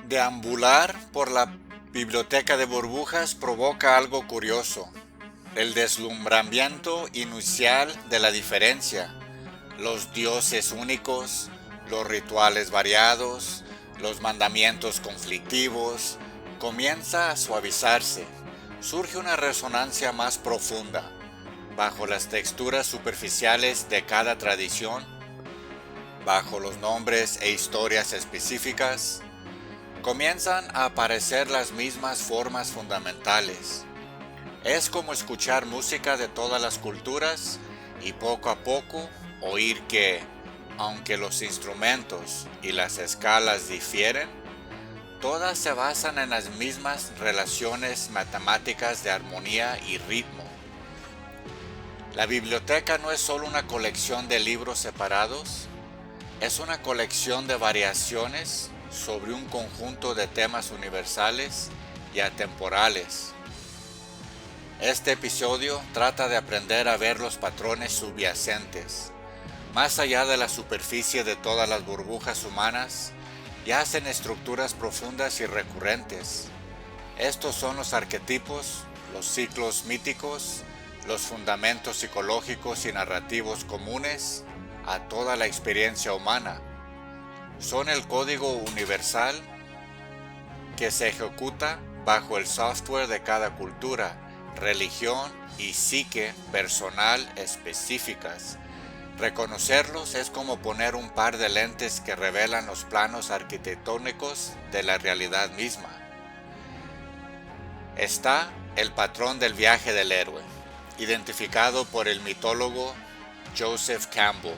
Deambular por la biblioteca de burbujas provoca algo curioso, el deslumbramiento inicial de la diferencia, los dioses únicos, los rituales variados, los mandamientos conflictivos, comienza a suavizarse, surge una resonancia más profunda, bajo las texturas superficiales de cada tradición, bajo los nombres e historias específicas, comienzan a aparecer las mismas formas fundamentales. Es como escuchar música de todas las culturas y poco a poco oír que, aunque los instrumentos y las escalas difieren, todas se basan en las mismas relaciones matemáticas de armonía y ritmo. La biblioteca no es solo una colección de libros separados, es una colección de variaciones sobre un conjunto de temas universales y atemporales. Este episodio trata de aprender a ver los patrones subyacentes. Más allá de la superficie de todas las burbujas humanas, yacen estructuras profundas y recurrentes. Estos son los arquetipos, los ciclos míticos, los fundamentos psicológicos y narrativos comunes a toda la experiencia humana. Son el código universal que se ejecuta bajo el software de cada cultura, religión y psique personal específicas. Reconocerlos es como poner un par de lentes que revelan los planos arquitectónicos de la realidad misma. Está el patrón del viaje del héroe, identificado por el mitólogo Joseph Campbell.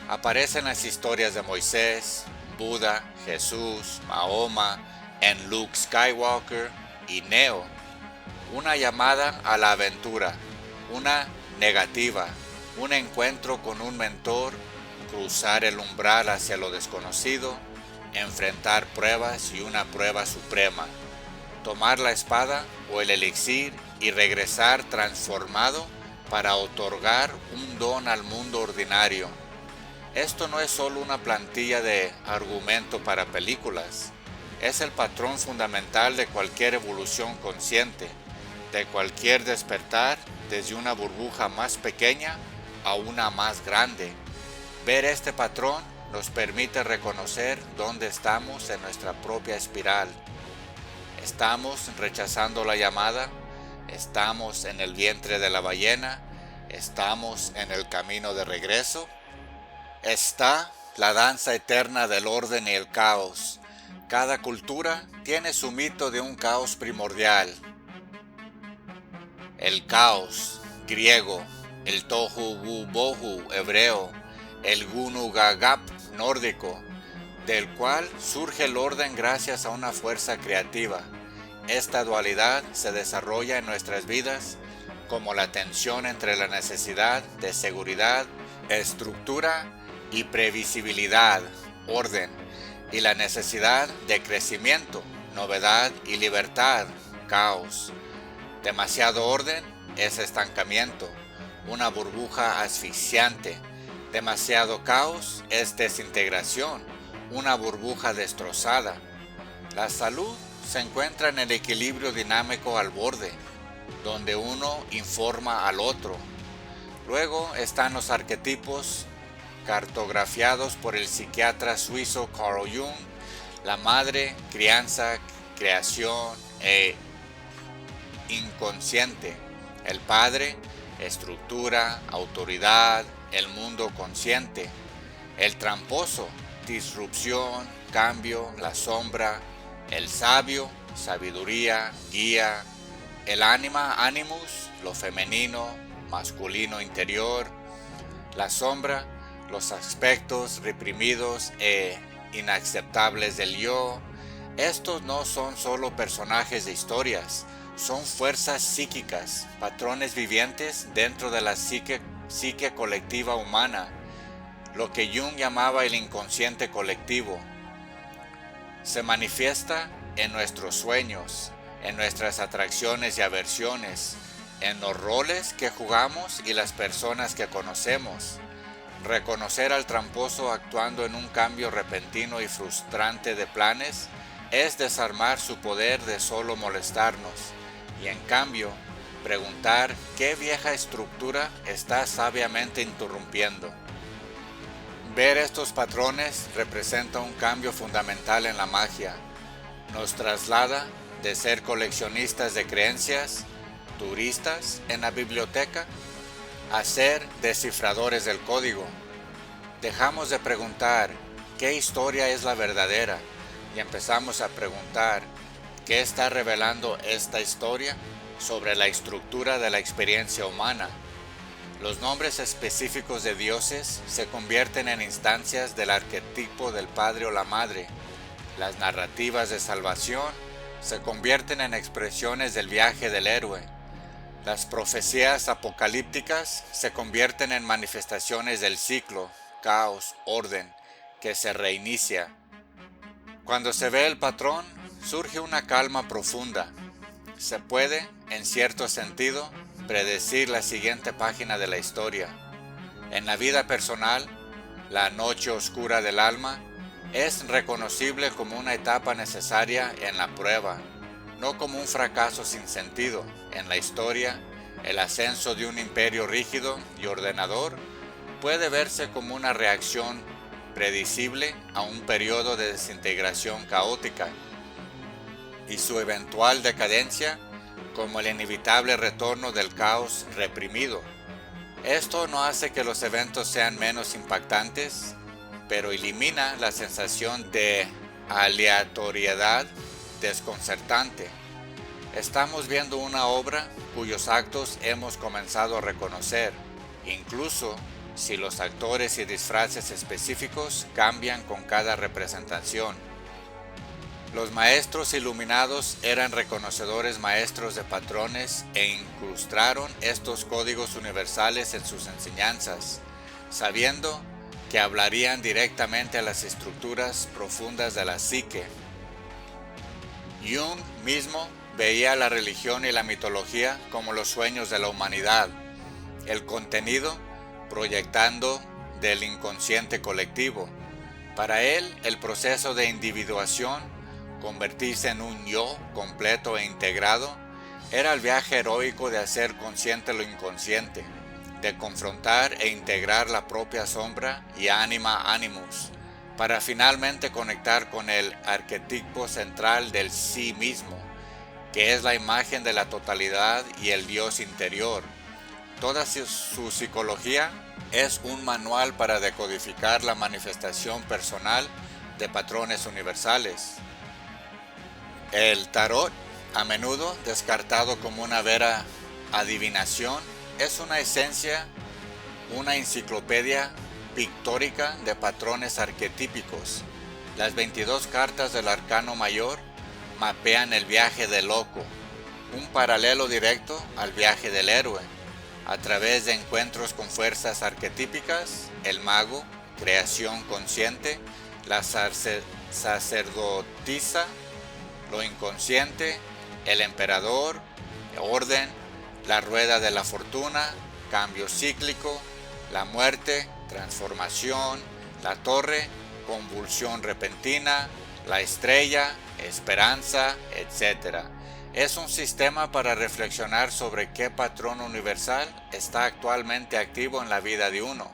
Aparecen las historias de Moisés, Buda, Jesús, Mahoma, en Luke Skywalker y Neo. Una llamada a la aventura, una negativa, un encuentro con un mentor, cruzar el umbral hacia lo desconocido, enfrentar pruebas y una prueba suprema, tomar la espada o el elixir y regresar transformado para otorgar un don al mundo ordinario. Esto no es solo una plantilla de argumento para películas, es el patrón fundamental de cualquier evolución consciente, de cualquier despertar desde una burbuja más pequeña a una más grande. Ver este patrón nos permite reconocer dónde estamos en nuestra propia espiral. ¿Estamos rechazando la llamada? ¿Estamos en el vientre de la ballena? ¿Estamos en el camino de regreso? Está la danza eterna del orden y el caos. Cada cultura tiene su mito de un caos primordial. El caos griego, el tohu bohu hebreo, el gunu gagap nórdico, del cual surge el orden gracias a una fuerza creativa. Esta dualidad se desarrolla en nuestras vidas como la tensión entre la necesidad de seguridad, estructura y previsibilidad, orden, y la necesidad de crecimiento, novedad y libertad, caos. Demasiado orden es estancamiento, una burbuja asfixiante. Demasiado caos es desintegración, una burbuja destrozada. La salud se encuentra en el equilibrio dinámico al borde, donde uno informa al otro. Luego están los arquetipos cartografiados por el psiquiatra suizo Carl Jung, la madre, crianza, creación e inconsciente, el padre, estructura, autoridad, el mundo consciente, el tramposo, disrupción, cambio, la sombra, el sabio, sabiduría, guía, el ánima, animus, lo femenino, masculino interior, la sombra, los aspectos reprimidos e inaceptables del yo. Estos no son solo personajes de historias, son fuerzas psíquicas, patrones vivientes dentro de la psique colectiva humana, lo que Jung llamaba el inconsciente colectivo. Se manifiesta en nuestros sueños, en nuestras atracciones y aversiones, en los roles que jugamos y las personas que conocemos. Reconocer al tramposo actuando en un cambio repentino y frustrante de planes es desarmar su poder de solo molestarnos y en cambio preguntar qué vieja estructura está sabiamente interrumpiendo. Ver estos patrones representa un cambio fundamental en la magia. Nos traslada de ser coleccionistas de creencias, turistas en la biblioteca, a ser descifradores del código. Dejamos de preguntar qué historia es la verdadera y empezamos a preguntar qué está revelando esta historia sobre la estructura de la experiencia humana. Los nombres específicos de dioses se convierten en instancias del arquetipo del padre o la madre. Las narrativas de salvación se convierten en expresiones del viaje del héroe. Las profecías apocalípticas se convierten en manifestaciones del ciclo, caos, orden, que se reinicia. Cuando se ve el patrón, surge una calma profunda. Se puede, en cierto sentido, predecir la siguiente página de la historia. En la vida personal, la noche oscura del alma es reconocible como una etapa necesaria en la prueba, no como un fracaso sin sentido. En la historia, el ascenso de un imperio rígido y ordenador puede verse como una reacción predecible a un periodo de desintegración caótica, y su eventual decadencia como el inevitable retorno del caos reprimido. Esto no hace que los eventos sean menos impactantes, pero elimina la sensación de aleatoriedad desconcertante. Estamos viendo una obra cuyos actos hemos comenzado a reconocer, incluso si los actores y disfraces específicos cambian con cada representación. Los maestros iluminados eran reconocedores maestros de patrones e incrustaron estos códigos universales en sus enseñanzas, sabiendo que hablarían directamente a las estructuras profundas de la psique. Jung mismo veía la religión y la mitología como los sueños de la humanidad, el contenido proyectando del inconsciente colectivo. Para él, el proceso de individuación, convertirse en un yo completo e integrado, era el viaje heroico de hacer consciente lo inconsciente, de confrontar e integrar la propia sombra y anima animus, para finalmente conectar con el arquetipo central del sí mismo, que es la imagen de la totalidad y el Dios interior. Toda su psicología es un manual para decodificar la manifestación personal de patrones universales. El tarot, a menudo descartado como una vera adivinación, es una esencia, una enciclopedia pictórica de patrones arquetípicos. Las 22 cartas del arcano mayor mapean el viaje del loco, un paralelo directo al viaje del héroe. A través de encuentros con fuerzas arquetípicas, el mago, creación consciente, la sacerdotisa, lo inconsciente, el emperador, orden, la rueda de la fortuna, cambio cíclico, la muerte, transformación, la torre, convulsión repentina, la estrella, esperanza, etc. Es un sistema para reflexionar sobre qué patrón universal está actualmente activo en la vida de uno.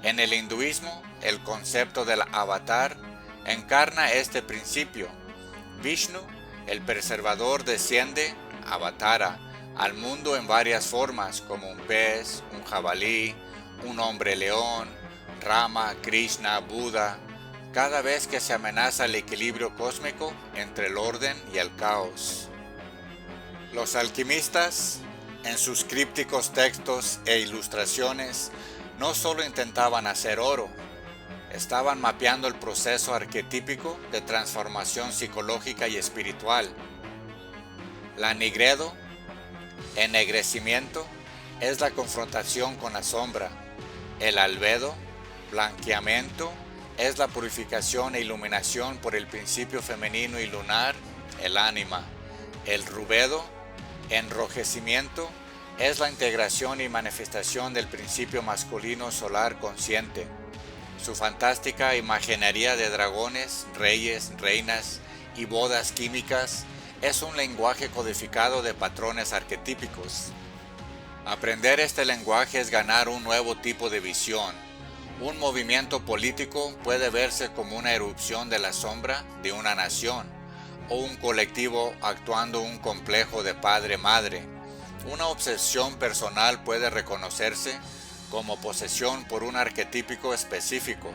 En el hinduismo, el concepto del avatar encarna este principio. Vishnu, el preservador, desciende, avatara, al mundo en varias formas, como un pez, un jabalí, un hombre león, Rama, Krishna, Buda, cada vez que se amenaza el equilibrio cósmico entre el orden y el caos. Los alquimistas, en sus crípticos textos e ilustraciones, no solo intentaban hacer oro, estaban mapeando el proceso arquetípico de transformación psicológica y espiritual. La nigredo, ennegrecimiento, es la confrontación con la sombra. El albedo, blanqueamiento, es la purificación e iluminación por el principio femenino y lunar, el ánima. El rubedo, enrojecimiento, es la integración y manifestación del principio masculino solar consciente. Su fantástica imaginería de dragones, reyes, reinas y bodas químicas es un lenguaje codificado de patrones arquetípicos. Aprender este lenguaje es ganar un nuevo tipo de visión. Un movimiento político puede verse como una erupción de la sombra de una nación, o un colectivo actuando un complejo de padre-madre. Una obsesión personal puede reconocerse como posesión por un arquetípico específico.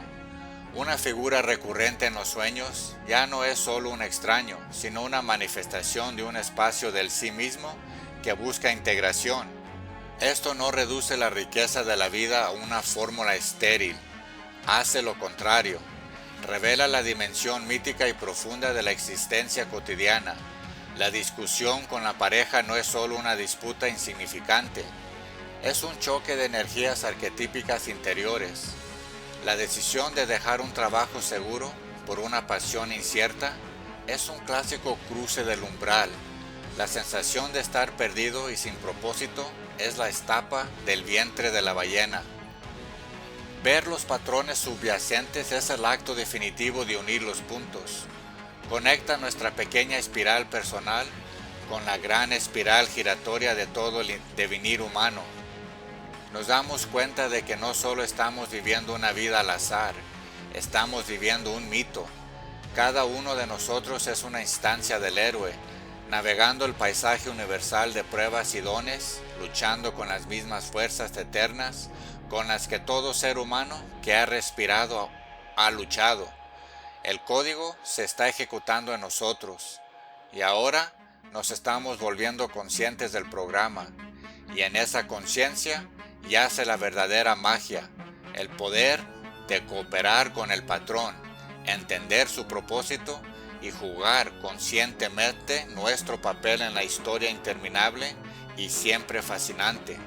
Una figura recurrente en los sueños ya no es solo un extraño, sino una manifestación de un espacio del sí mismo que busca integración. Esto no reduce la riqueza de la vida a una fórmula estéril, hace lo contrario, revela la dimensión mítica y profunda de la existencia cotidiana. La discusión con la pareja no es solo una disputa insignificante, es un choque de energías arquetípicas interiores. La decisión de dejar un trabajo seguro por una pasión incierta es un clásico cruce del umbral. La sensación de estar perdido y sin propósito es la estapa del vientre de la ballena. Ver los patrones subyacentes es el acto definitivo de unir los puntos. Conecta nuestra pequeña espiral personal con la gran espiral giratoria de todo el devenir humano. Nos damos cuenta de que no solo estamos viviendo una vida al azar, estamos viviendo un mito. Cada uno de nosotros es una instancia del héroe, navegando el paisaje universal de pruebas y dones, luchando con las mismas fuerzas eternas con las que todo ser humano que ha respirado ha luchado. El código se está ejecutando en nosotros y ahora nos estamos volviendo conscientes del programa, y en esa conciencia yace la verdadera magia, el poder de cooperar con el patrón, entender su propósito y jugar conscientemente nuestro papel en la historia interminable y siempre fascinante.